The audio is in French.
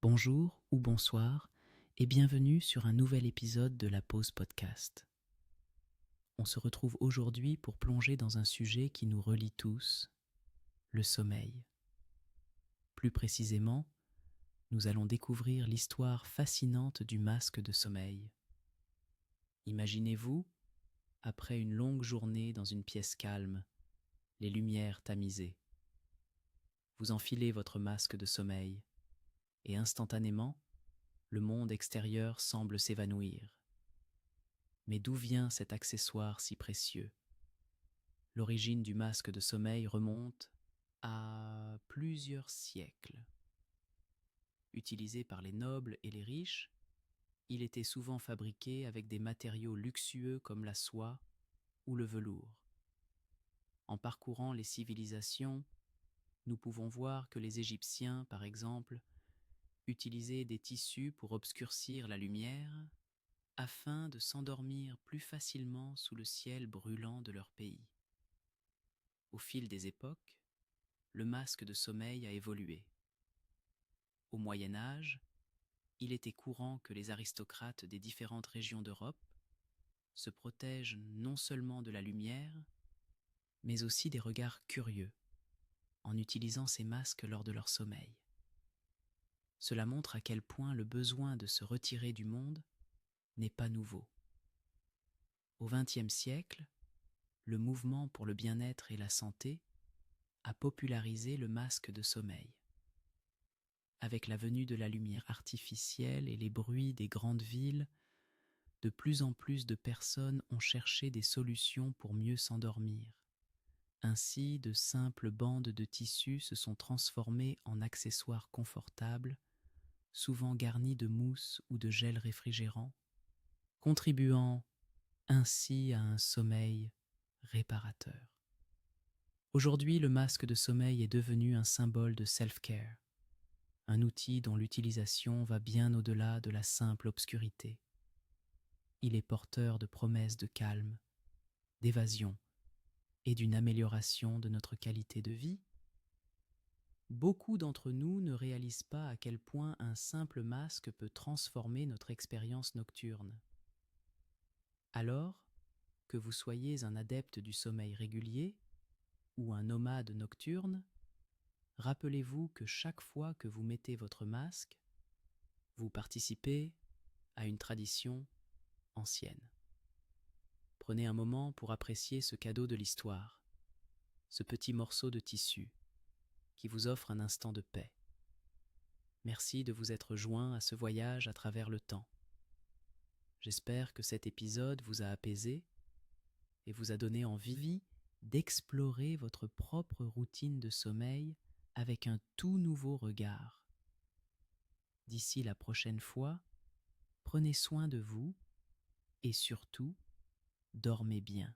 Bonjour ou bonsoir et bienvenue sur un nouvel épisode de la Pause Podcast. On se retrouve aujourd'hui pour plonger dans un sujet qui nous relie tous, le sommeil. Plus précisément, nous allons découvrir l'histoire fascinante du masque de sommeil. Imaginez-vous, après une longue journée dans une pièce calme, les lumières tamisées. Vous enfilez votre masque de sommeil et instantanément, le monde extérieur semble s'évanouir. Mais d'où vient cet accessoire si précieux ? L'origine du masque de sommeil remonte à plusieurs siècles. Utilisé par les nobles et les riches, il était souvent fabriqué avec des matériaux luxueux comme la soie ou le velours. En parcourant les civilisations, nous pouvons voir que les Égyptiens, par exemple, utilisaient des tissus pour obscurcir la lumière afin de s'endormir plus facilement sous le ciel brûlant de leur pays. Au fil des époques, le masque de sommeil a évolué. Au Moyen Âge, il était courant que les aristocrates des différentes régions d'Europe se protègent non seulement de la lumière, mais aussi des regards curieux, en utilisant ces masques lors de leur sommeil. Cela montre à quel point le besoin de se retirer du monde n'est pas nouveau. Au XXe siècle, le mouvement pour le bien-être et la santé a popularisé le masque de sommeil. Avec la venue de la lumière artificielle et les bruits des grandes villes, de plus en plus de personnes ont cherché des solutions pour mieux s'endormir. Ainsi, de simples bandes de tissu se sont transformées en accessoires confortables, souvent garnis de mousse ou de gel réfrigérant, contribuant ainsi à un sommeil réparateur. Aujourd'hui, le masque de sommeil est devenu un symbole de self-care, un outil dont l'utilisation va bien au-delà de la simple obscurité. Il est porteur de promesses de calme, d'évasion et d'une amélioration de notre qualité de vie. Beaucoup d'entre nous ne réalisent pas à quel point un simple masque peut transformer notre expérience nocturne. Alors, que vous soyez un adepte du sommeil régulier ou un nomade nocturne, rappelez-vous que chaque fois que vous mettez votre masque, vous participez à une tradition ancienne. Prenez un moment pour apprécier ce cadeau de l'histoire, ce petit morceau de tissu qui vous offre un instant de paix. Merci de vous être joint à ce voyage à travers le temps. J'espère que cet épisode vous a apaisé et vous a donné envie d'explorer votre propre routine de sommeil avec un tout nouveau regard. D'ici la prochaine fois, prenez soin de vous et surtout, dormez bien.